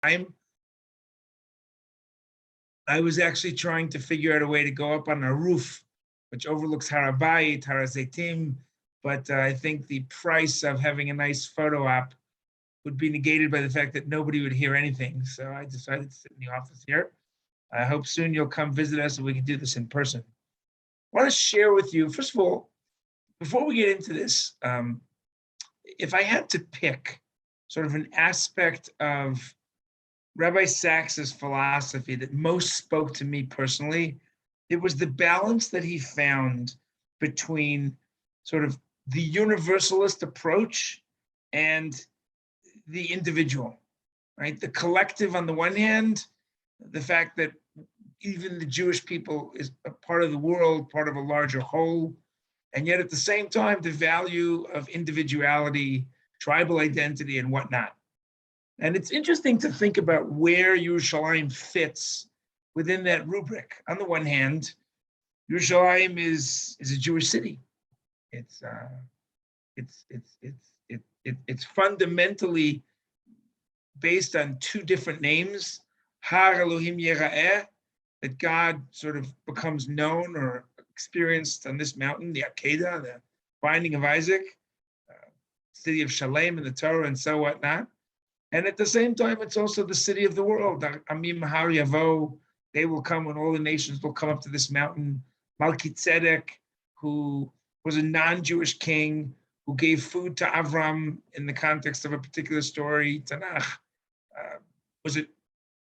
I was actually trying to figure out a way to go up on a roof, which overlooks Har HaBayit, Har HaZeitim, but I think the price of having a nice photo op would be negated by the fact that nobody would hear anything. So I decided to sit in the office here. I hope soon you'll come visit us and we can do this in person. I want to share with you, first of all, before we get into this, if I had to pick sort of an aspect of Rabbi Sacks's philosophy that most spoke to me personally, it was the balance that he found between sort of the universalist approach and the individual, right? The collective on the one hand, the fact that even the Jewish people is a part of the world, part of a larger whole, and yet at the same time, the value of individuality, tribal identity, and whatnot. And it's interesting to think about where Yerushalayim fits within that rubric. On the one hand, Yerushalayim is a Jewish city. It's fundamentally based on two different names, Har Elohim Yera'eh, that God sort of becomes known or experienced on this mountain, the Akedah, the binding of Isaac, city of Shalom and the Torah and so whatnot. And at the same time, it's also the city of the world. Amim Har Yavo, they will come when all the nations will come up to this mountain. Melchizedek, who was a non-Jewish king, who gave food to Avram in the context of a particular story, Tanakh,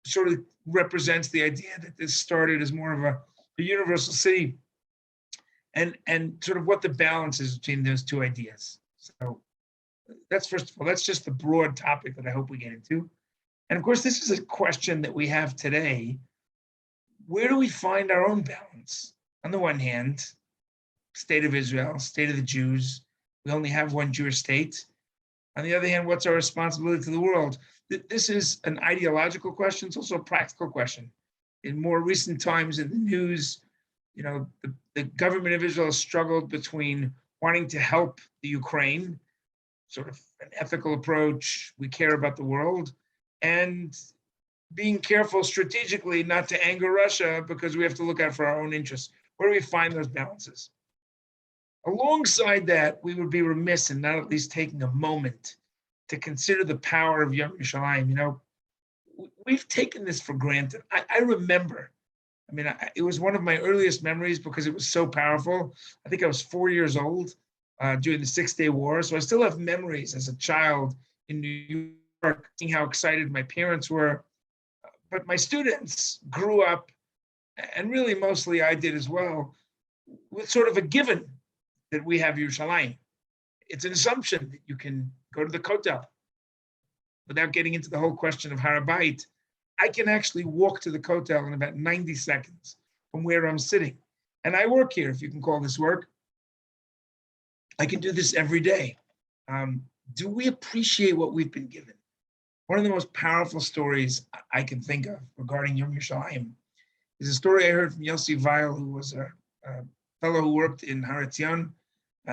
sort of represents the idea that this started as more of a universal city, and sort of what the balance is between those two ideas. So that's, first of all, that's just the broad topic that I hope we get into. And of course, this is a question that we have today. Where do we find our own balance? On the one hand, state of Israel, state of the Jews, we only have one Jewish state. On the other hand, what's our responsibility to the world? This is an ideological question. It's also a practical question. In more recent times in the news, the government of Israel has struggled between wanting to help the Ukraine, sort of an ethical approach, we care about the world, and being careful strategically not to anger Russia because we have to look out for our own interests. Where do we find those balances? Alongside that, we would be remiss in not at least taking a moment to consider the power of Yom Yerushalayim. We've taken this for granted. I remember, it was one of my earliest memories because it was so powerful. I think I was 4 years old during the 6-Day War. So I still have memories as a child in New York, seeing how excited my parents were. But my students grew up, and really mostly I did as well, with sort of a given that we have Yerushalayim. It's an assumption that you can go to the Kotel. Without getting into the whole question of Har HaBayit, I can actually walk to the Kotel in about 90 seconds from where I'm sitting. And I work here, if you can call this work. I can do this every day. Do we appreciate what we've been given? One of the most powerful stories I can think of regarding Yom Yerushalayim is a story I heard from Yosi, who was a fellow who worked in Har Etzion,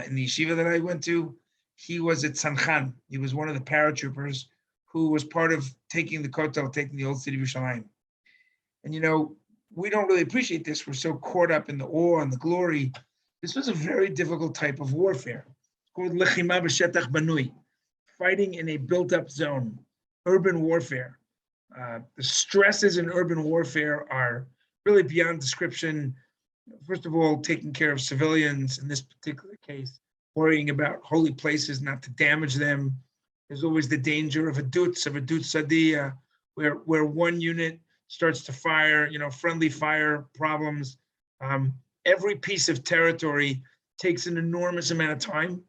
in the yeshiva that I went to. He was at Sanchan. He was one of the paratroopers who was part of taking the Kotel, taking the old city of Yerushalayim. And we don't really appreciate this. We're so caught up in the awe and the glory. This was a very difficult type of warfare. It's called lechima b'shetach banui, fighting in a built-up zone, urban warfare. The stresses in urban warfare are really beyond description. First of all, taking care of civilians, in this particular case, worrying about holy places, not to damage them. There's always the danger of a dutz sadiyah, where one unit starts to fire, friendly fire problems. Every piece of territory takes an enormous amount of time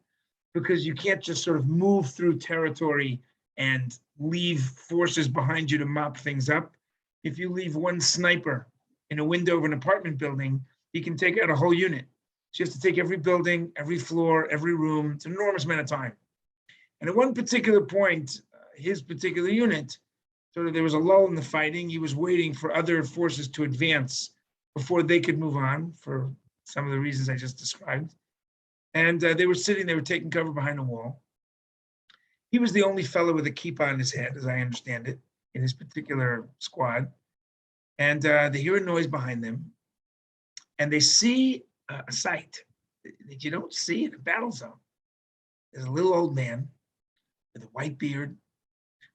because you can't just sort of move through territory and leave forces behind you to mop things up. If you leave one sniper in a window of an apartment building, he can take out a whole unit. So you have to take every building, every floor, every room. It's an enormous amount of time. And at one particular point, his particular unit, sort of there was a lull in the fighting. He was waiting for other forces to advance before they could move on for some of the reasons I just described. And they were taking cover behind a wall. He was the only fellow with a kippah on his head, as I understand it, in this particular squad, and they hear a noise behind them, and they see a sight that you don't see in a battle zone. There's a little old man with a white beard.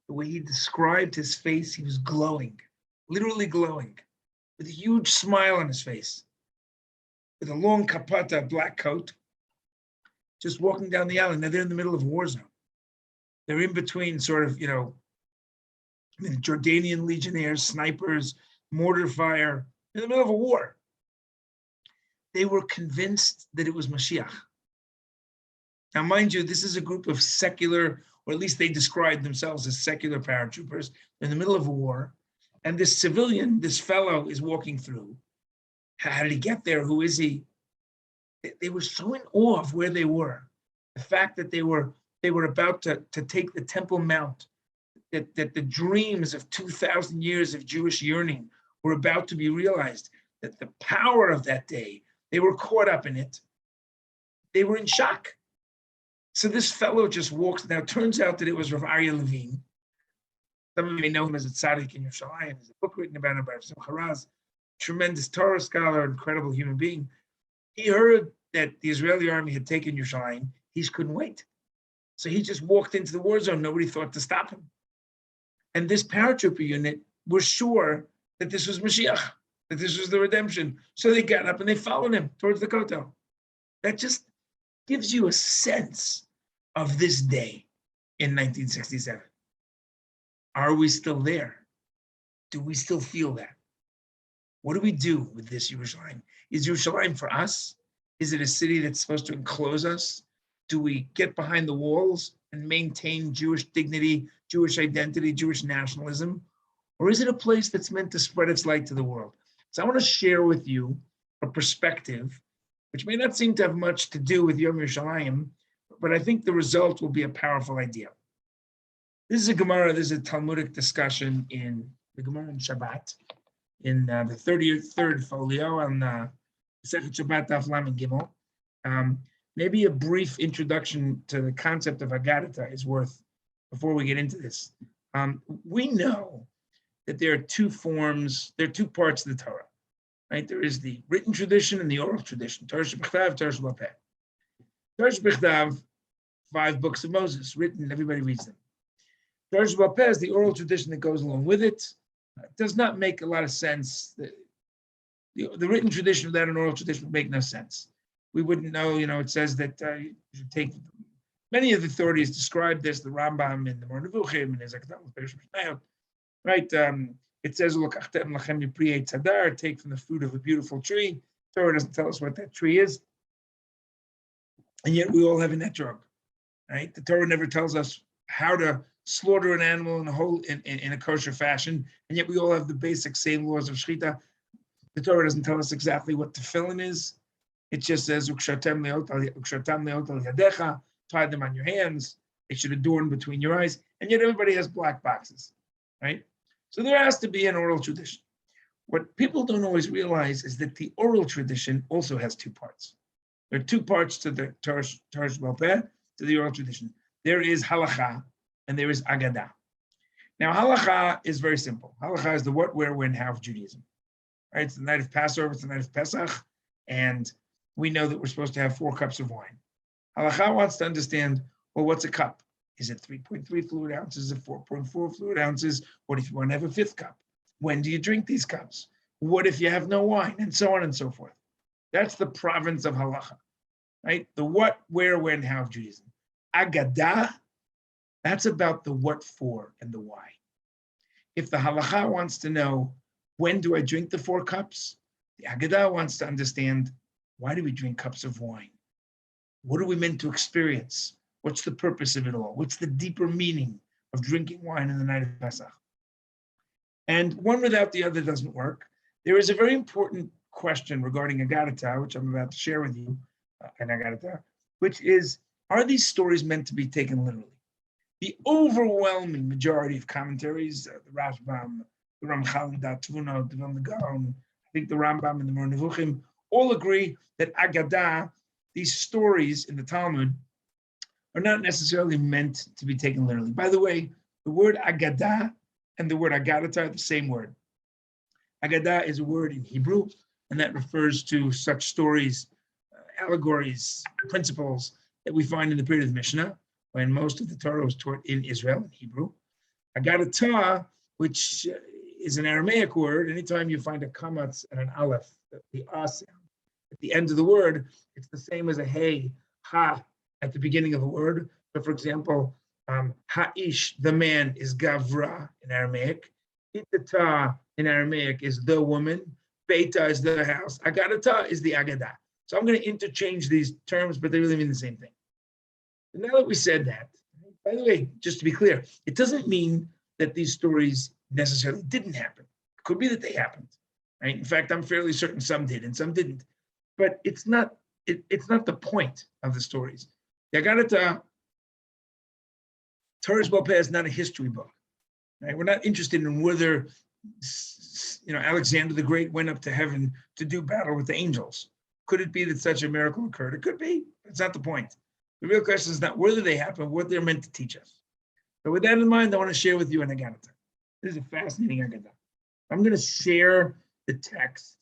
The way he described his face, he was glowing, literally glowing, with a huge smile on his face, with a long kapata black coat, just walking down the alley. Now they're in the middle of a war zone. They're in between sort of, Jordanian legionnaires, snipers, mortar fire, in the middle of a war. They were convinced that it was Mashiach. Now, mind you, this is a group of secular, or at least they described themselves as secular paratroopers in the middle of a war. And this civilian, this fellow is walking through. How did he get there? Who is he? They were so in awe of where they were. The fact that they were about to take the Temple Mount, that the dreams of 2,000 years of Jewish yearning were about to be realized, that the power of that day, they were caught up in it. They were in shock. So this fellow just walks. Now, it turns out that it was Rav Aryeh Levine. Some of you may know him as a tzaddik in Yerushalayim. There's a book written about him by Rav Simcha Raz, tremendous Torah scholar, incredible human being. He heard that the Israeli army had taken Yerushalayim. He just couldn't wait. So he just walked into the war zone. Nobody thought to stop him. And this paratrooper unit was sure that this was Mashiach, that this was the redemption. So they got up and they followed him towards the Kotel. That just gives you a sense of this day in 1967. Are we still there? Do we still feel that? What do we do with this Yerushalayim? Is Yerushalayim for us? Is it a city that's supposed to enclose us? Do we get behind the walls and maintain Jewish dignity, Jewish identity, Jewish nationalism? Or is it a place that's meant to spread its light to the world? So I want to share with you a perspective, which may not seem to have much to do with Yom Yerushalayim, but I think the result will be a powerful idea. This is a Gemara, this is a Talmudic discussion in the Gemara in Shabbat, in the 33rd folio on Masechet Shabbat Daf Lamed Gimel. Maybe a brief introduction to the concept of Haggadah is worth before we get into this. We know that there are two forms, there are two parts of the Torah, right? There is the written tradition and the oral tradition, Torah Shebechtav, Torah Sheba'al Peh. Torah Shebechtav, 5 books of Moses, written, everybody reads them. Torah Sheba'al Peh is the oral tradition that goes along with it. It does not make a lot of sense. The written tradition without an oral tradition would make no sense. We wouldn't know, it says that you should take, many of the authorities describe this, the Rambam in the Moreh Nevuchim, and his right? It says, take from the fruit of a beautiful tree. The Torah doesn't tell us what that tree is. And yet we all have an etrog, right? The Torah never tells us how to slaughter an animal in a kosher fashion, and yet we all have the basic same laws of shechita. The Torah doesn't tell us exactly what tefillin is. It just says, tie them on your hands. They should adorn between your eyes. And yet everybody has black boxes, right? So there has to be an oral tradition. What people don't always realize is that the oral tradition also has 2 parts. There are 2 parts to the Torah Sheba'al Peh, to the oral tradition. There is halacha and there is agadah. Now, halacha is very simple. Halacha is the what, where, when, how of Judaism. Right? It's the night of Passover, it's the night of Pesach, and we know that we're supposed to have 4 cups of wine. Halacha wants to understand, well, what's a cup? Is it 3.3 fluid ounces? Is it 4.4 fluid ounces? What if you want to have a 5th cup? When do you drink these cups? What if you have no wine? And so on and so forth. That's the province of halacha, right? The what, where, when, how of Judaism. Agadah, that's about the what for and the why. If the halacha wants to know, when do I drink the 4 cups? The Agadah wants to understand, why do we drink cups of wine? What are we meant to experience? What's the purpose of it all? What's the deeper meaning of drinking wine in the night of Pesach? And one without the other doesn't work. There is a very important question regarding Agadah, which I'm about to share with you, an Agadah, which is, are these stories meant to be taken literally? The overwhelming majority of commentaries, the Rashbam, the Ramchal, the Tvuna, the Vilna Gaon, I think the Rambam and the Moreh Nevuchim, all agree that Agadah, these stories in the Talmud, are not necessarily meant to be taken literally. By the way, the word Agadah and the word Agadah are the same word. Agadah is a word in Hebrew, and that refers to such stories, allegories, principles that we find in the period of the Mishnah, when most of the Torah was taught in Israel, in Hebrew. Agadah, which is an Aramaic word, anytime you find a kamatz and an aleph, the ah sound, at the end of the word, it's the same as a hey, ha, at the beginning of a word. So, for example, ha'ish, the man, is gavra in Aramaic. Itata in Aramaic is the woman. Beta is the house. Agadata is the agadah. So I'm going to interchange these terms, but they really mean the same thing. And now that we said that, by the way, just to be clear, it doesn't mean that these stories necessarily didn't happen. It could be that they happened. Right? In fact, I'm fairly certain some did and some didn't. But it's not the point of the stories. The Agadah, Torah's Bopeh is not a history book. Right? We're not interested in whether Alexander the Great went up to heaven to do battle with the angels. Could it be that such a miracle occurred? It could be. It's not the point. The real question is not whether they happen, what they're meant to teach us. So with that in mind, I want to share with you an Agadah. This is a fascinating Agadah. I'm going to share the text.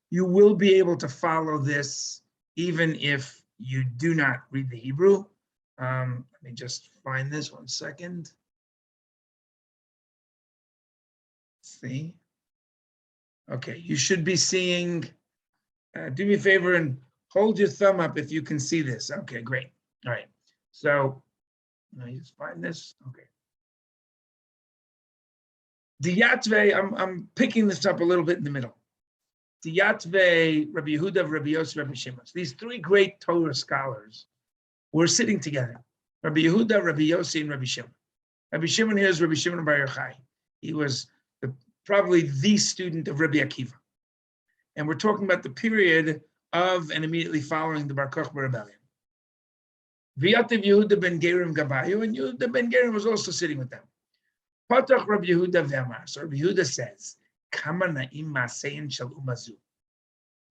You will be able to follow this even if you do not read the Hebrew. Let me just find this 1 second. Let's see. Okay, you should be seeing, do me a favor and hold your thumb up if you can see this. Okay, great. All right. So let me just find this. Okay. The Yacht Way, I'm picking this up a little bit in the middle. The Yacht Way, Rabbi Yehuda, Rabbi Yosi, Rabbi Shimon. These three great Torah scholars were sitting together. Rabbi Yehuda, Rabbi Yosi, and Rabbi Shimon. Rabbi Shimon here is Rabbi Shimon Bar Yochai. He was probably the student of Rabbi Akiva. And we're talking about the period of and immediately following the Bar Kokhba rebellion. V'yativ Yehuda ben Gerim Gabayu, and Yehuda ben Gerim was also sitting with them. Patach Rabbi Yehuda v'amar. So Rabbi Yehuda says, Kama na'im ma'asein shel umazu.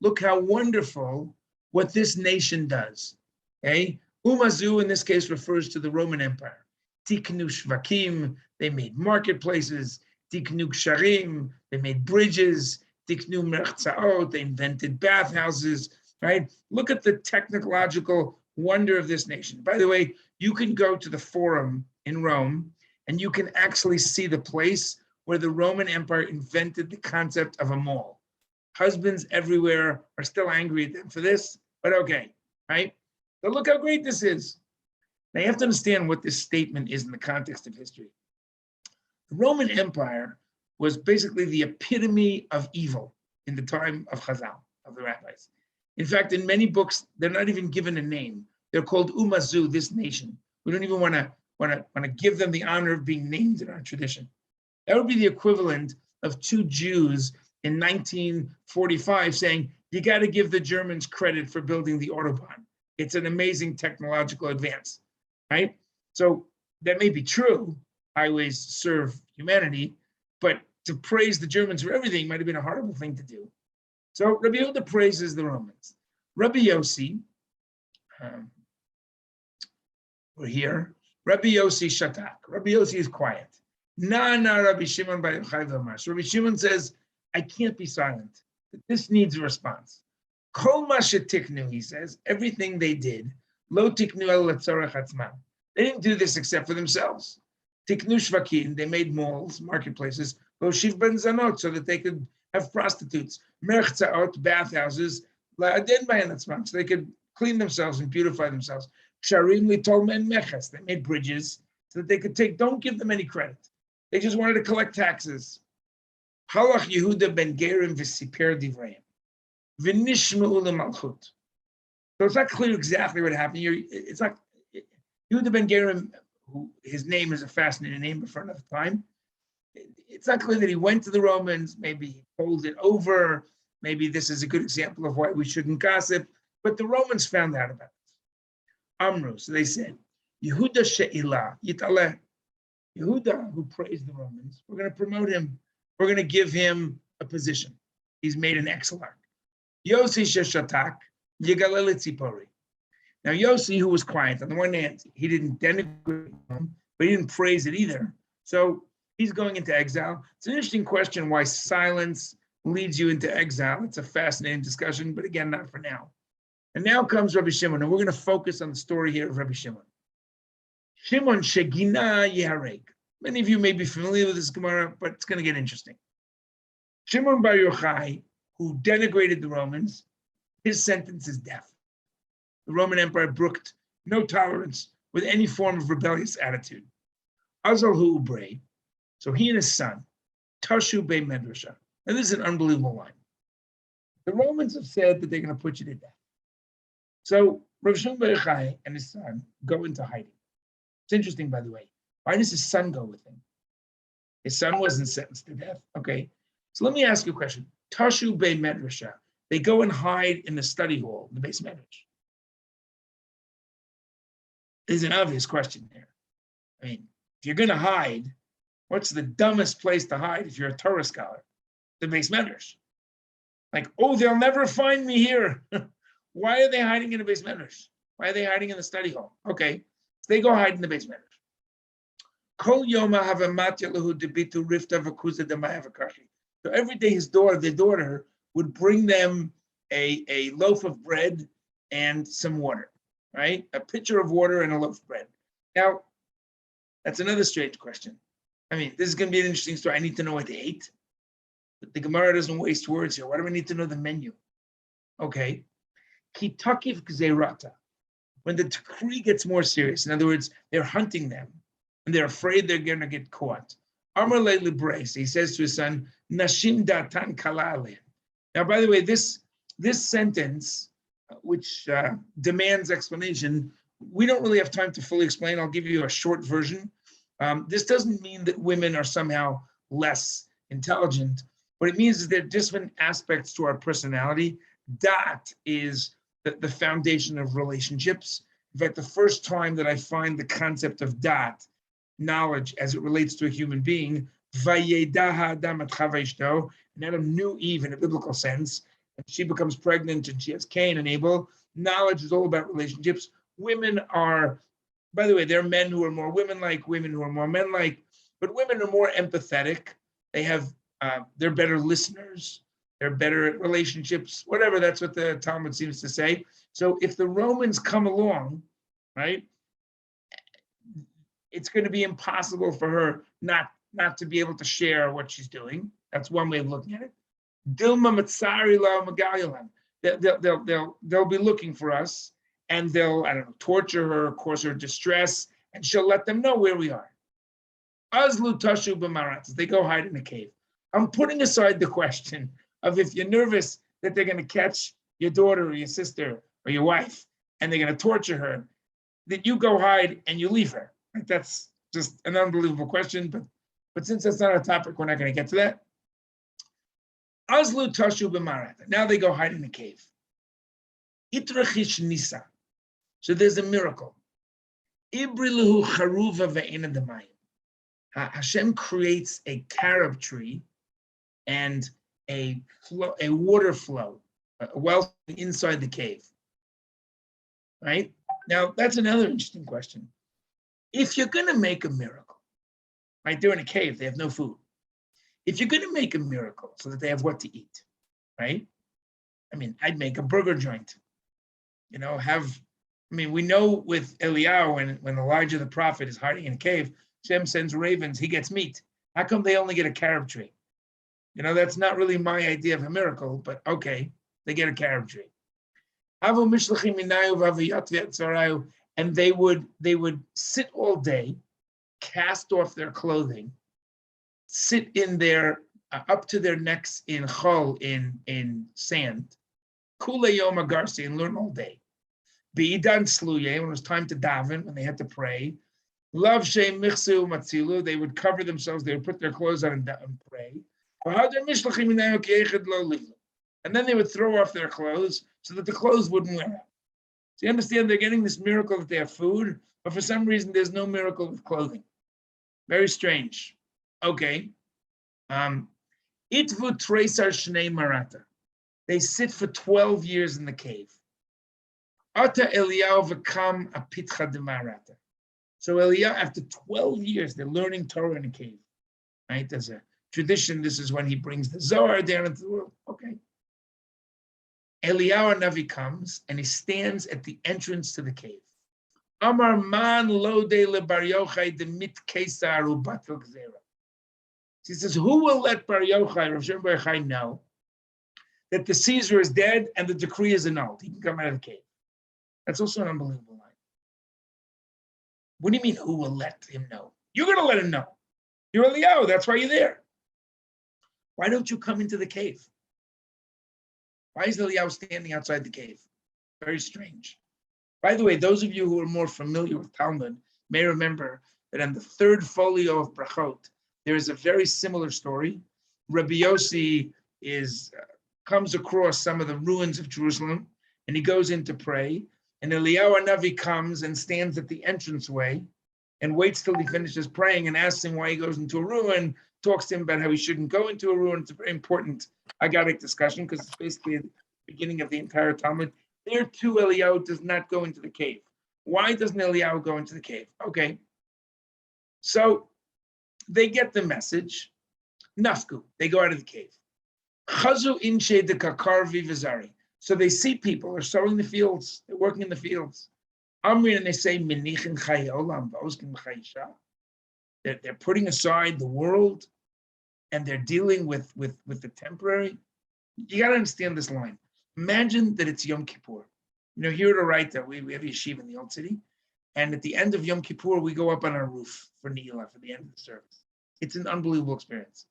Look how wonderful what this nation does. Okay? Umazu in this case refers to the Roman Empire. Tiknu shvakim, they made marketplaces. Tiknu ksharim, they made bridges. Tiknu merchzaot, they invented bathhouses. Right? Look at the technological wonder of this nation. By the way, you can go to the Forum in Rome and you can actually see the place where the Roman Empire invented the concept of a mall. Husbands everywhere are still angry at them for this, but okay, right? So look how great this is. Now you have to understand what this statement is in the context of history. The Roman Empire was basically the epitome of evil in the time of Chazal, of the rabbis. In fact, in many books, they're not even given a name. They're called Umazu, this nation. We don't even want to give them the honor of being named in our tradition. That would be the equivalent of two Jews in 1945 saying, you got to give the Germans credit for building the Autobahn. It's an amazing technological advance, right? So that may be true. Highways serve humanity, but to praise the Germans for everything might have been a horrible thing to do. So Rabbi Yehuda praises the Romans. Rabbi Yosi, we're here. Rabbi Yosi Shatak. Rabbi Yosi is quiet. Rabbi Shimon Bar Yochai v'amar. So Rabbi Shimon says, I can't be silent. This needs a response. Kol ma shetiknu, he says, everything they did, lo tiknu el letzorech atzmam. They didn't do this except for themselves. Tiknu shvakim, they made malls, marketplaces, lo shiv ben zanot, so that they could have prostitutes. Merchzaot, bathhouses, la'aden bayan atzmam, so they could clean themselves and beautify themselves. Sharim litol men meches, they made bridges so that they could take, don't give them any credit. They just wanted to collect taxes. Halach Yehuda ben Gerim v'siper divreim. V'nishmeu lemalchut. So it's not clear exactly what happened here. It's not, Yehuda ben Gerim, who his name is a fascinating name, but for another time. It's not clear that he went to the Romans, maybe he told it over, maybe this is a good example of why we shouldn't gossip, but the Romans found out about it. Amru, so they said, Yehuda she'ilah, yitaleh. Yehuda, who praised the Romans, we're going to promote him. We're going to give him a position. He's made an exelarch. Yosi Shatak, Yigalel Tzipori. Now Yosi, who was quiet, on the one hand, he didn't denigrate him, but he didn't praise it either. So he's going into exile. It's an interesting question why silence leads you into exile. It's a fascinating discussion, but again, not for now. And now comes Rabbi Shimon, and we're going to focus on the story here of Rabbi Shimon. Shimon Shegina Yehareg. Many of you may be familiar with this Gemara, but it's going to get interesting. Shimon Bar Yochai, who denigrated the Romans, his sentence is death. The Roman Empire brooked no tolerance with any form of rebellious attitude. Azal hu ubrei, so he and his son, Tashu Bei Medrasha. And this is an unbelievable line. The Romans have said that they're going to put you to death. So Rav Shimon Bar Yochai and his son go into hiding. It's interesting, by the way. Why does his son go with him? His son wasn't sentenced to death. Okay. So let me ask you a question. Tashu Bei Medrasha. They go and hide in the study hall, the base medrash. There's an obvious question there. I mean, if you're going to hide, what's the dumbest place to hide if you're a Torah scholar? The base medrash. Like, oh, they'll never find me here. Why are they hiding in the base medrash? Why are they hiding in the study hall? Okay, so they go hide in the base medrash. Kol yoma havamatya lahu debitu rifta v'kuza d'mayavakashi. So every day their daughter, would bring them a loaf of bread and some water, right? A pitcher of water and a loaf of bread. Now, that's another strange question. I mean, this is going to be an interesting story. I need to know what they ate. But the Gemara doesn't waste words here. Why do we need to know the menu? Okay. Kitakif gzeirata. When the decree gets more serious, in other words, they're hunting them, and they're afraid they're going to get caught. Amar le libres, he says to his son, Nashim datan kalale. Now, by the way, this sentence, which demands explanation, we don't really have time to fully explain. I'll give you a short version. This doesn't mean that women are somehow less intelligent, but it means that there are different aspects to our personality. Dat is the foundation of relationships. In fact, the first time that I find the concept of dat, knowledge as it relates to a human being, Vayedaha Adam et Chava ishto, and Adam knew Eve in a biblical sense, and she becomes pregnant and she has Cain and Abel. Knowledge is all about relationships. Women are, by the way, there are men who are more women-like, women who are more men-like, but women are more empathetic. They have, they're better listeners. They're better at relationships, whatever. That's what the Talmud seems to say. So if the Romans come along, right, it's going to be impossible for her not to be able to share what she's doing. That's one way of looking at it. Dilma Matsari La Magayalan. They'll be looking for us, and they'll, I don't know, torture her, cause her distress, and she'll let them know where we are. Azlu Tashu B'Maratas. They go hide in a cave. I'm putting aside the question of if you're nervous that they're going to catch your daughter or your sister or your wife, and they're going to torture her, that you go hide and you leave her. Like, that's just an unbelievable question, but since that's not our topic, we're not going to get to that. Azlu Tashu B'Marata. Now they go hide in a cave. Itrachish Nisa. So there's a miracle. Ibriluhu Charuva Ve'ena Demayim. Hashem creates a carob tree and a water flow, a well inside the cave. Right? Now, that's another interesting question. If you're going to make a miracle, right, they're in a cave, they have no food. If you're going to make a miracle so that they have what to eat, right? I mean, I'd make a burger joint, we know with Eliyahu, when Elijah the prophet is hiding in a cave, Hashem sends ravens, he gets meat. How come they only get a carob tree? That's not really my idea of a miracle, but okay, they get a carob tree. And they would sit all day, cast off their clothing, sit in their up to their necks in chol, in sand, kule yom agarsi, and learn all day. Beidan sluye, when it was time to daven, when they had to pray. Lav shem michsu matzilu, they would cover themselves, they would put their clothes on and pray. And then they would throw off their clothes so that the clothes wouldn't wear out. So you understand, they're getting this miracle that they have food, but for some reason there's no miracle with clothing. Very strange. Okay. Itvu Tresar Shnei Marata. They sit for 12 years in the cave. Ata Eliyahu v'kam apitcha de Marata. So Eliyahu, after 12 years, they're learning Torah in a cave, right? There's a tradition. This is when he brings the Zohar down into the world. Okay. Eliyahu Navi comes and he stands at the entrance to the cave. Amar man lo de le Bar Yochai de mit Kesar ubatel gzera. He says, who will let Bar Yochai, Rav Shimon Bar Yochai, know that the Caesar is dead and the decree is annulled? He can come out of the cave. That's also an unbelievable line. What do you mean, who will let him know? You're going to let him know. You're Eliyahu, that's why you're there. Why don't you come into the cave? Why is Eliyahu standing outside the cave? Very strange. By the way, those of you who are more familiar with Talmud may remember that in the third folio of Brachot, there is a very similar story. Rabbi Yosi comes across some of the ruins of Jerusalem, and he goes in to pray. And Eliyahu Hanavi comes and stands at the entranceway and waits till he finishes praying and asks him why he goes into a ruin, talks to him about how he shouldn't go into a ruin. It's a very important Agadic discussion because it's basically the beginning of the entire Talmud. There too, Eliyahu does not go into the cave. Why doesn't Eliyahu go into the cave? Okay. So they get the message. Nafku, they go out of the cave. Chazu inshe de kakar vivazari. So they see people are sowing the fields, they're working in the fields. Amri, and they say, Menichin chay olam v'oskin b'chayisha. They're putting aside the world and they're dealing with the temporary. You got to understand this line. Imagine that it's Yom Kippur. You know, here at Oraita, we have a yeshiva in the Old City. And at the end of Yom Kippur, we go up on our roof for Neilah, for the end of the service. It's an unbelievable experience,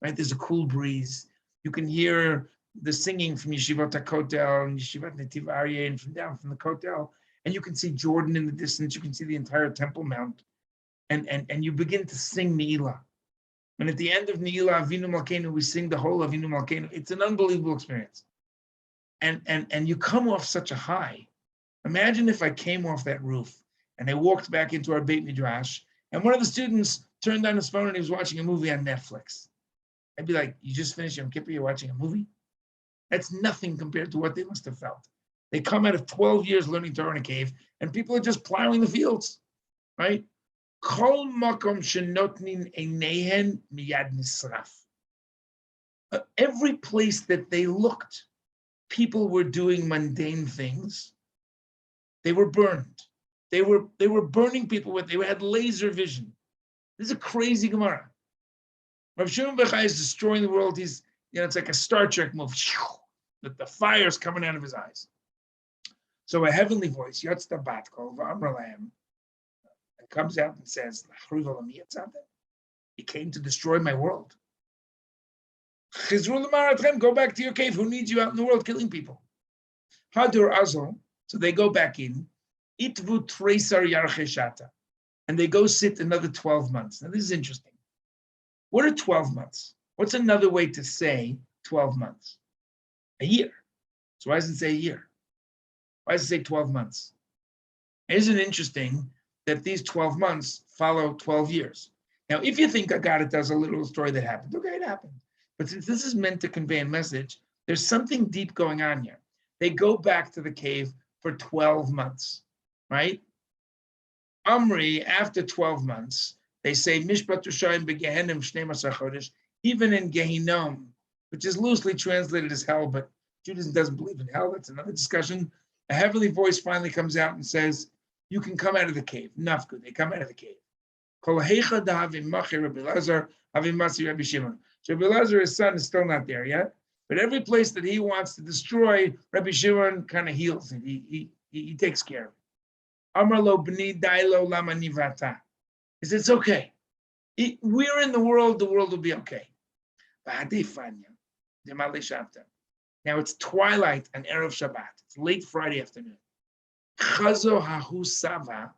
right? There's a cool breeze. You can hear the singing from Yeshivat HaKotel and Yeshivat Netiv Aryeh and from down from the Kotel. And you can see Jordan in the distance. You can see the entire Temple Mount. And you begin to sing Neilah. And at the end of Neilah, Avinu Malkeinu, we sing the whole Avinu Malkeinu. It's an unbelievable experience. And you come off such a high. Imagine if I came off that roof and I walked back into our Beit Midrash and one of the students turned on his phone and he was watching a movie on Netflix. I'd be like, you just finished Yom Kippur, you're watching a movie? That's nothing compared to what they must have felt. They come out of 12 years learning Torah in a cave and people are just plowing the fields, right? Kol makom shenotnin einehen miyad nisraf. Every place that they looked, people were doing mundane things. They were burned. They were burning people with. They had laser vision. This is a crazy Gemara. Rav Shimon Bar Yochai is destroying the world. He's, it's like a Star Trek move. That the fire's coming out of his eyes. So a heavenly voice, Yotz Tabat, called V'amralam, comes out and says, he came to destroy my world. Go back to your cave. Who needs you out in the world killing people? Hadur Azol. So they go back in. Itvu Tresar Yarcheshata. And they go sit another 12 months. Now, this is interesting. What are 12 months? What's another way to say 12 months? A year. So why does it say a year? Why does it say 12 months? Isn't it interesting that these 12 months follow 12 years? Now, if you think it does a little story that happened, okay, it happened. But since this is meant to convey a message, there's something deep going on here. They go back to the cave for 12 months, right? Amri, after 12 months, they say, Mishpat Rishayim begehenim shnei masar chodesh, even in Gehinnom, which is loosely translated as hell, but Judaism doesn't believe in hell. That's another discussion. A heavenly voice finally comes out and says, you can come out of the cave. Nafku, they come out of the cave. Kol heicha dahavim machi Rabbi Lazar, havim masi Rabbi Shimon. So Rabbi Lazar, his son, is still not there yet. But every place that he wants to destroy, Rabbi Shimon kind of heals it. He takes care of it. Amar lo b'ni dailo lama nivata. He says, it's okay. We're in the world will be okay. Now it's twilight on Erev Shabbat. It's late Friday afternoon. Chazo hahu sava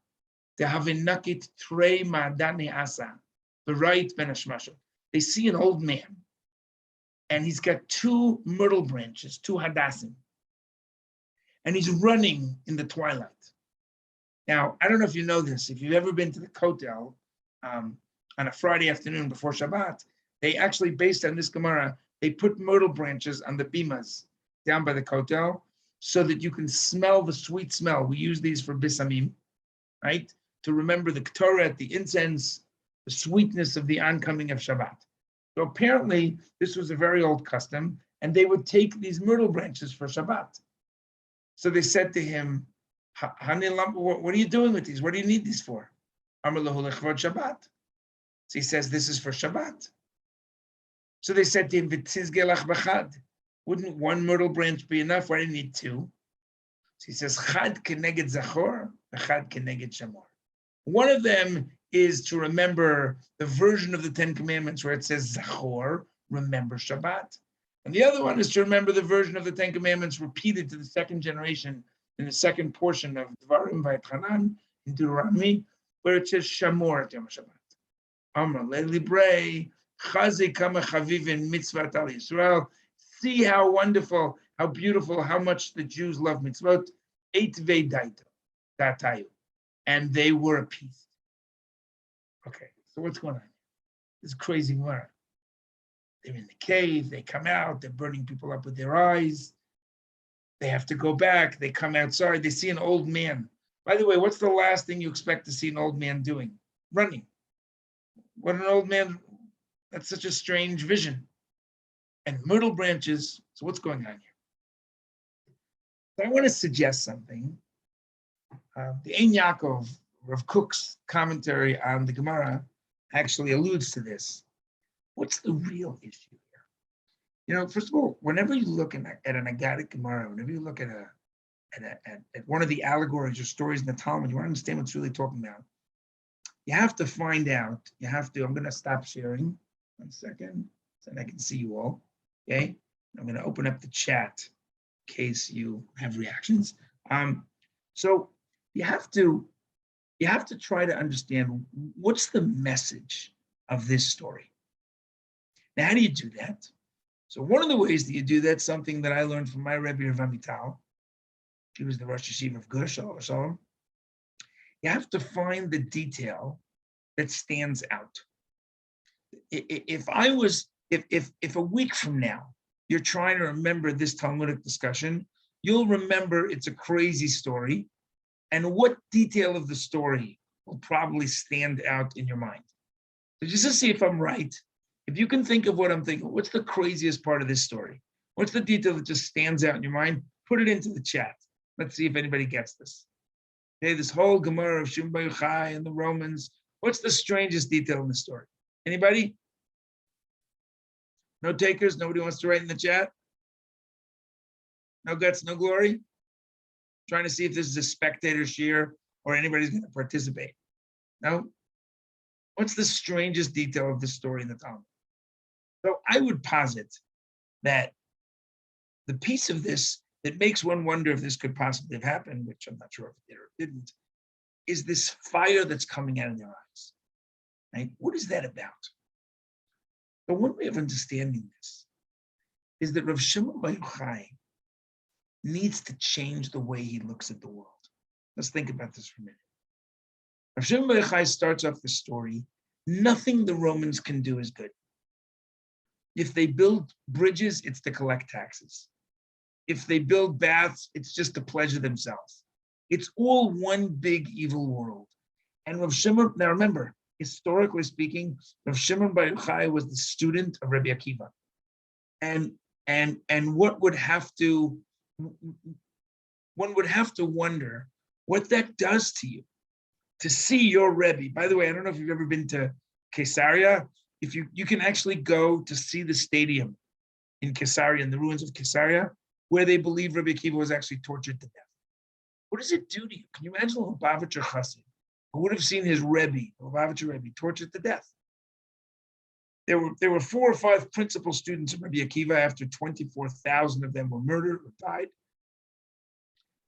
dehavinakit trei ma'adani asa. The right ben hashmasha. They see an old man, and he's got 2 myrtle branches, 2 hadassim, and he's running in the twilight. Now, I don't know if you know this. If you've ever been to the Kotel on a Friday afternoon before Shabbat, they actually, based on this Gemara, they put myrtle branches on the bimas down by the Kotel so that you can smell the sweet smell. We use these for bisamim, right? to remember the Ktoret, the incense, the sweetness of the oncoming of Shabbat. So apparently, this was a very old custom, and they would take these myrtle branches for Shabbat. So they said to him, what are you doing with these? What do you need these for? Shabbat. So he says, this is for Shabbat. So they said to him, wouldn't one myrtle branch be enough? Why do you need two? So he says, Chad keneged Zachor, Chad keneged Shamor. One of them is to remember the version of the Ten Commandments where it says Zachor, remember Shabbat. And the other one is to remember the version of the Ten Commandments repeated to the second generation in the second portion of Dvarim Vayetchanan in Deuteronomy, where it says Shamor at Yom Shabbat. Amar le'librei chazi kama chavivin mitzvat al Yisrael. See how wonderful, how beautiful, how much the Jews love mitzvot. Eitvei datayu, and they were appeased. Okay, so what's going on? This crazy word. They're in the cave, they come out, they're burning people up with their eyes. They have to go back, they come outside, they see an old man. By the way, what's the last thing you expect to see an old man doing? Running. What an old man, that's such a strange vision. And myrtle branches, so what's going on here? So I want to suggest something. The Ein Yaakov, Rav Kook's commentary on the Gemara actually alludes to this. What's the real issue here? You know, first of all, whenever you look at an Agadic Gemara, whenever you look at one of the allegories or stories in the Talmud, you want to understand what's really talking about. You have to find out. I'm going to stop sharing 1 second so that I can see you all. Okay, I'm going to open up the chat in case you have reactions. So you have to try to understand what's the message of this story. Now, how do you do that? So one of the ways that you do that, something that I learned from my Rebbe Rav Amital, he was the Rosh Yeshiva of Gush, Shalom. You have to find the detail that stands out. If a week from now you're trying to remember this Talmudic discussion, you'll remember it's a crazy story, and what detail of the story will probably stand out in your mind. So just to see if I'm right, if you can think of what I'm thinking, what's the craziest part of this story? What's the detail that just stands out in your mind? Put it into the chat. Let's see if anybody gets this. Okay, this whole Gemara of Shimon Bar Yochai and the Romans, what's the strangest detail in the story? Anybody? No takers? Nobody wants to write in the chat? No guts, no glory? Trying to see if this is a spectator shear or anybody's going to participate. No? What's the strangest detail of the story in the Talmud? So I would posit that the piece of this that makes one wonder if this could possibly have happened, which I'm not sure if it did or didn't, is this fire that's coming out of their eyes. Right? What is that about? So one way of understanding this is that Rav Shimon Bar Yochai needs to change the way he looks at the world. Let's think about this for a minute. Rav Shimon Bar Yochai starts off the story, nothing the Romans can do is good. If they build bridges, it's to collect taxes. If they build baths, it's just to pleasure themselves. It's all one big evil world. And Rav Shimon, now remember, historically speaking, Rav Shimon Bar Yochai was the student of Rabbi Akiva. And one would have to wonder what that does to you, to see your Rebbe. By the way, I don't know if you've ever been to Caesarea. If you can actually go to see the stadium in Caesarea, in the ruins of Caesarea, where they believe Rabbi Akiva was actually tortured to death. What does it do to you? Can you imagine a Lubavitcher Chassid who would have seen his Rebbe, Lubavitcher Rebbe, tortured to death? There were 4 or 5 principal students of Rabbi Akiva. After 24,000 of them were murdered or died.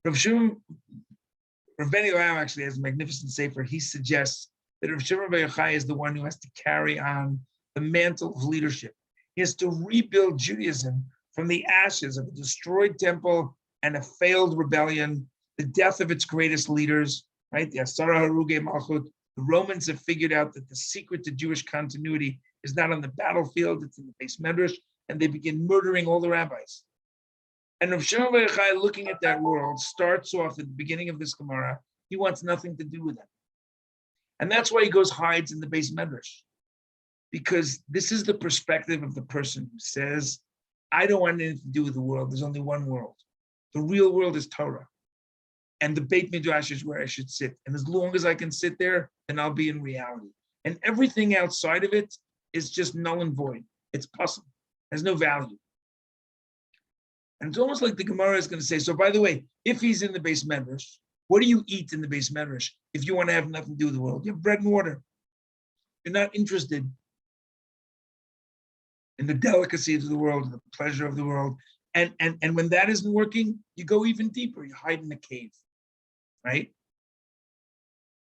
Rav Benny actually has a magnificent sefer. He suggests that Rav Shimon Bar Yochai is the one who has to carry on the mantle of leadership. He has to rebuild Judaism from the ashes of a destroyed temple and a failed rebellion, the death of its greatest leaders, right? The Asara Haruge Malchut. The Romans have figured out that the secret to Jewish continuity is not on the battlefield, it's in the base medrash, and they begin murdering all the rabbis. And Rav Shimon Bar Yochai, looking at that world, starts off at the beginning of this Gemara. He wants nothing to do with them. And that's why he goes hides in the base medrash, because this is the perspective of the person who says, I don't want anything to do with the world. There's only one world. The real world is Torah. And the Beit Midrash is where I should sit. And as long as I can sit there, then I'll be in reality. And everything outside of it is just null and void. It's possible. Has no value. And it's almost like the Gemara is going to say, so by the way, if he's in the base medrash, what do you eat in the base medrash if you want to have nothing to do with the world? You have bread and water. You're not interested in the delicacies of the world, the pleasure of the world. And when that isn't working, you go even deeper. You hide in a cave, right?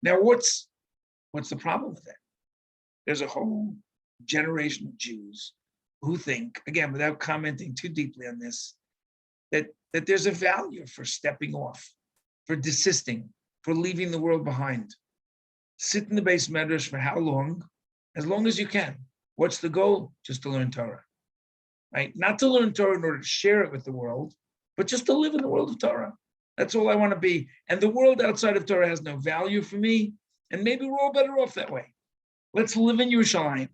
Now, what's the problem with that? There's a whole generation of Jews who think, again, without commenting too deeply on this, that there's a value for stepping off, for desisting, for leaving the world behind. Sit in the base medrash for how long? As long as you can. What's the goal? Just to learn Torah, right? Not to learn Torah in order to share it with the world, but just to live in the world of Torah. That's all I want to be. And the world outside of Torah has no value for me. And maybe we're all better off that way. Let's live in Yerushalayim.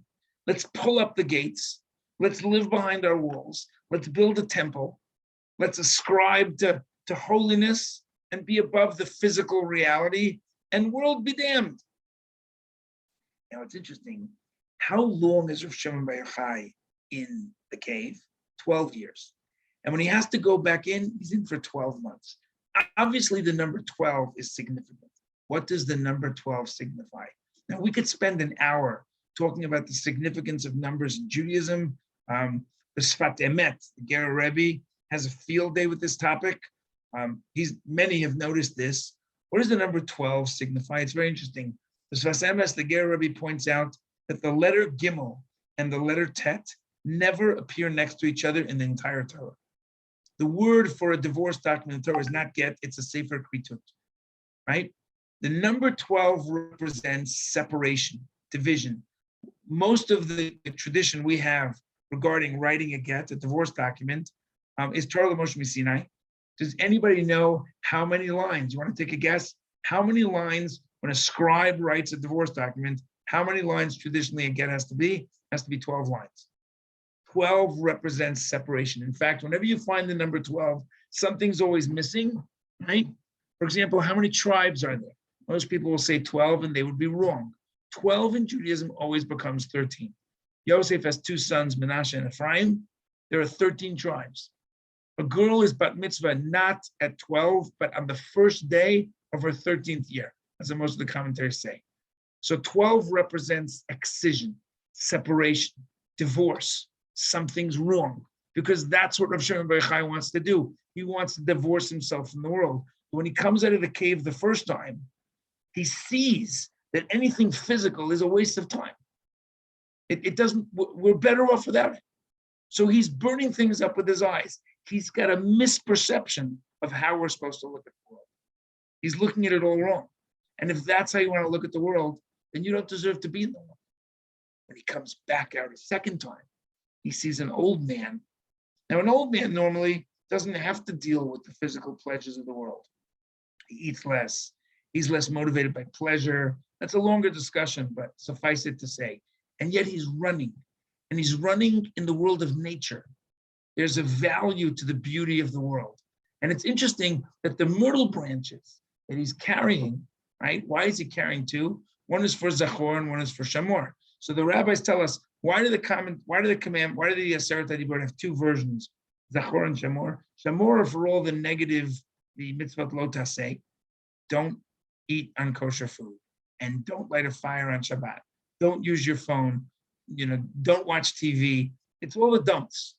Let's pull up the gates. Let's live behind our walls. Let's build a temple. Let's ascribe to holiness and be above the physical reality, and world be damned. Now it's interesting. How long is Rav Shimon Bar Yochai in the cave? 12 years. And when he has to go back in, he's in for 12 months. Obviously, the number 12 is significant. What does the number 12 signify? Now, we could spend an hour talking about the significance of numbers in Judaism. The Sfat Emet, the Ger Rebbe, has a field day with this topic. Many have noticed this. What does the number 12 signify? It's very interesting. The Sfat Emet, the Ger Rebbe, points out that the letter Gimel and the letter Tet never appear next to each other in the entire Torah. The word for a divorce document in Torah is not get, it's a Sefer Kritut, right? The number 12 represents separation, division. Most of the tradition we have regarding writing a get, a divorce document, is Torah Moshe Sinai. Does anybody know how many lines? You want to take a guess? How many lines when a scribe writes a divorce document, how many lines traditionally a get has to be? It has to be 12 lines. 12 represents separation. In fact, whenever you find the number 12, something's always missing, right? For example, how many tribes are there? Most people will say 12 and they would be wrong. 12 in Judaism always becomes 13. Yosef has two sons, Menashe and Ephraim. There are 13 tribes. A girl is bat mitzvah not at 12, but on the first day of her 13th year, as most of the commentaries say. So 12 represents excision, separation, divorce. Something's wrong, because that's what Rav Shimon Bar Yochai wants to do. He wants to divorce himself from the world. When he comes out of the cave the first time, he sees that anything physical is a waste of time. It doesn't, we're better off without it. So he's burning things up with his eyes. He's got a misperception of how we're supposed to look at the world. He's looking at it all wrong. And if that's how you want to look at the world, then you don't deserve to be in the world. When he comes back out a second time, he sees an old man. Now, an old man normally doesn't have to deal with the physical pleasures of the world. He eats less. He's less motivated by pleasure. That's a longer discussion, but suffice it to say. And yet he's running. And he's running in the world of nature. There's a value to the beauty of the world. And it's interesting that the myrtle branches that he's carrying, right? Why is he carrying two? One is for Zachor and one is for Shamor. So the rabbis tell us, why do the Aseret HaDibur have two versions, Zachor and Shamor? Shamor are for all the negative, the mitzvot lo taseh. Don't eat unkosher food, and don't light a fire on Shabbat. Don't use your phone. Don't watch TV. It's all the dumps.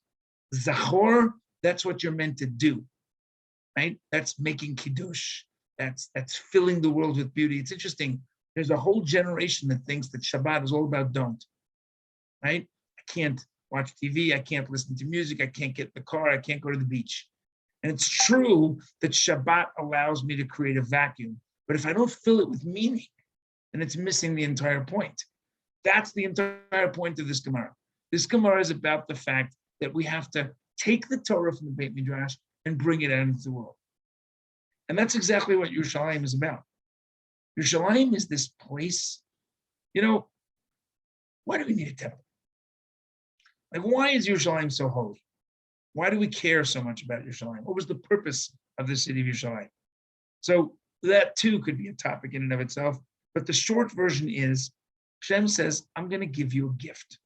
Zachor, that's what you're meant to do, right? That's making kiddush. That's filling the world with beauty. It's interesting. There's a whole generation that thinks that Shabbat is all about don't, right? I can't watch TV. I can't listen to music. I can't get in the car. I can't go to the beach. And it's true that Shabbat allows me to create a vacuum. But if I don't fill it with meaning, then it's missing the entire point. That's the entire point of this Gemara. This Gemara is about the fact that we have to take the Torah from the Beit Midrash and bring it out into the world. And that's exactly what Yerushalayim is about. Yerushalayim is this place you know, why do we need a temple? Like, why is Yerushalayim so holy? Why do we care so much about Yerushalayim? What was the purpose of the city of Yerushalayim? So that too could be a topic in and of itself. But the short version is, Hashem says, I'm going to give you a gift.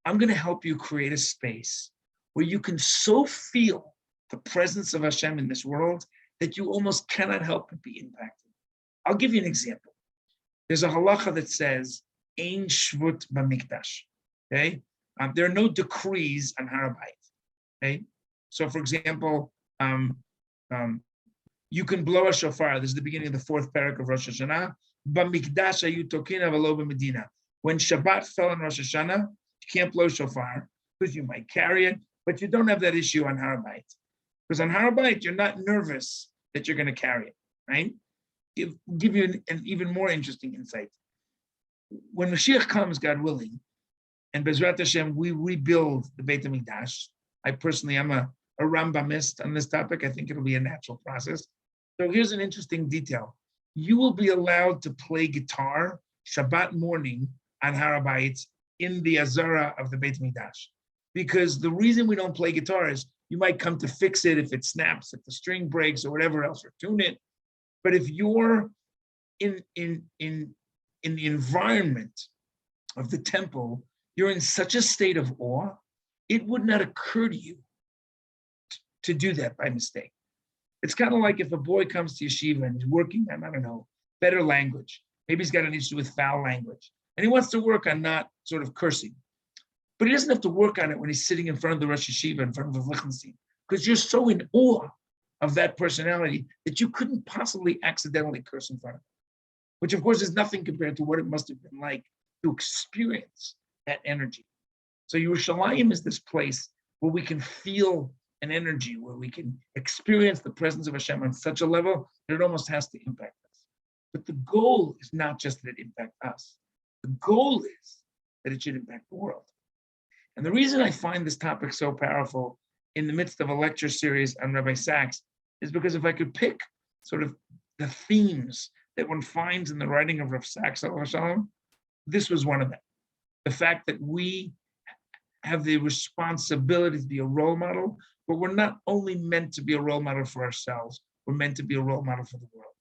I'm going to help you create a space where you can so feel the presence of Hashem in this world that you almost cannot help but be impacted. I'll give you an example. There's a halacha that says, Ein shvut b'mikdash. Okay? There are no decrees on Har Bayit. Okay? So, for example, you can blow a shofar. This is the beginning of the fourth parak of Rosh Hashanah. B'mikdash hayu tokina v'lo b'medina. When Shabbat fell on Rosh Hashanah, you can't blow shofar because you might carry it, but you don't have that issue on Har Bayit. Because on Har Bayit, you're not nervous that you're going to carry it, right? Give you an even more interesting insight. When Mashiach comes, God willing, and Bezrat Hashem, we rebuild the Beit HaMikdash. I personally am a Rambamist on this topic. I think it'll be a natural process. So here's an interesting detail. You will be allowed to play guitar Shabbat morning on Har Bayit in the Azara of the Beit HaMikdash. Because the reason we don't play guitar is you might come to fix it if it snaps, if the string breaks or whatever else, or tune it. But if you're in the environment of the temple, you're in such a state of awe, it would not occur to you to do that by mistake. It's kind of like if a boy comes to yeshiva and he's working on, I don't know, better language. Maybe he's got an issue with foul language. And he wants to work on not sort of cursing. But he doesn't have to work on it when he's sitting in front of the Rosh Yeshiva, in front of the Lichtenstein, because you're so in awe of that personality that you couldn't possibly accidentally curse in front of him, which of course is nothing compared to what it must have been like to experience that energy. So Yerushalayim is this place where we can feel an energy, where we can experience the presence of Hashem on such a level that it almost has to impact us. But the goal is not just that it impact us. The goal is that it should impact the world. And the reason I find this topic so powerful in the midst of a lecture series on Rabbi Sacks is because if I could pick sort of the themes that one finds in the writing of Rav Sacks, Shalom, this was one of them. The fact that we have the responsibility to be a role model, but we're not only meant to be a role model for ourselves, we're meant to be a role model for the world.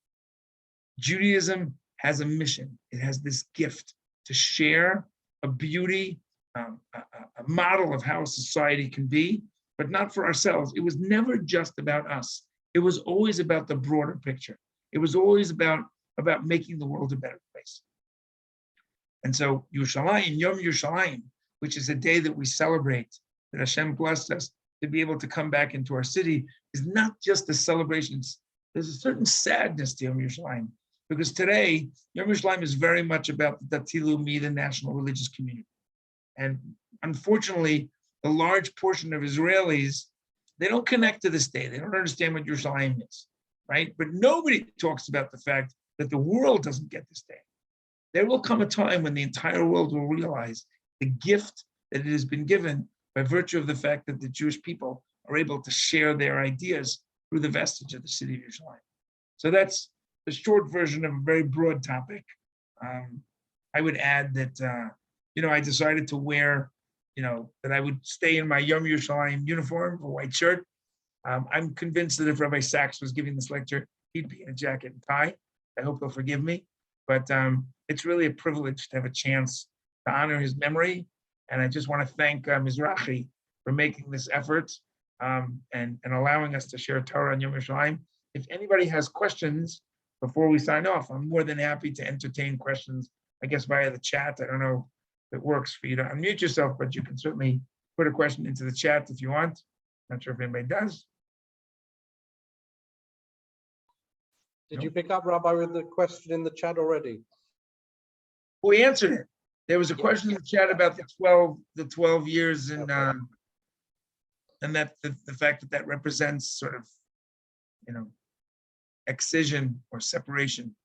Judaism has a mission. It has this gift to share a beauty, a model of how a society can be, but not for ourselves. It was never just about us. It was always about the broader picture. It was always about making the world a better place. And so Yerushalayim, Yom Yerushalayim, which is a day that we celebrate, that Hashem blessed us to be able to come back into our city, is not just a celebration. There's a certain sadness to Yom Yerushalayim, because today, Yom Yerushalayim is very much about the Dati Leumi, the national religious community. And unfortunately, a large portion of Israelis, they don't connect to this day. They don't understand what Yerushalayim is, right? But nobody talks about the fact that the world doesn't get this day. There will come a time when the entire world will realize the gift that it has been given by virtue of the fact that the Jewish people are able to share their ideas through the vestige of the city of Yerushalayim. So that's the short version of a very broad topic. I would add that, I decided to wear, that I would stay in my Yom Yerushalayim uniform, a white shirt. I'm convinced that if Rabbi Sacks was giving this lecture, he'd be in a jacket and tie. I hope he'll forgive me. But it's really a privilege to have a chance to honor his memory. And I just want to thank Mizrahi for making this effort and allowing us to share Torah on Yom Yerushalayim. If anybody has questions before we sign off, I'm more than happy to entertain questions, I guess, via the chat. I don't know if it works for you to unmute yourself, but you can certainly put a question into the chat if you want. Not sure if anybody does. Did you pick up, Rabbi, with the question in the chat already? We answered it. There was a question in the chat about the 12 years and that the fact that represents sort of, excision or separation.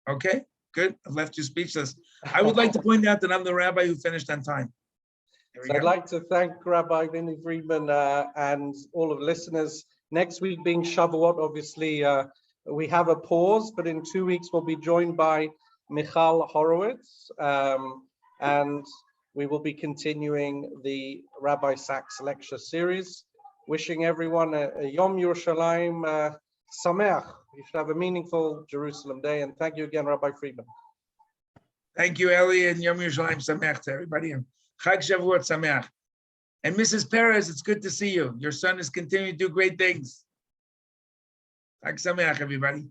Okay, good. I've left you speechless. I would like to point out that I'm the rabbi who finished on time. So I'd like to thank Rabbi Binny Freedman and all of the listeners. Next week being Shavuot, obviously, we have a pause, but in 2 weeks we'll be joined by Michal Horowitz, and we will be continuing the Rabbi Sacks lecture series. Wishing everyone a Yom Yerushalayim Sameach. You should have a meaningful Jerusalem day, and thank you again, Rabbi Freedman. Thank you, Eli, and Yom Yerushalayim Sameach to everybody. And Chag Shavuot Sameach. And Mrs. Perez, it's good to see you. Your son is continuing to do great things. Chag Sameach, everybody.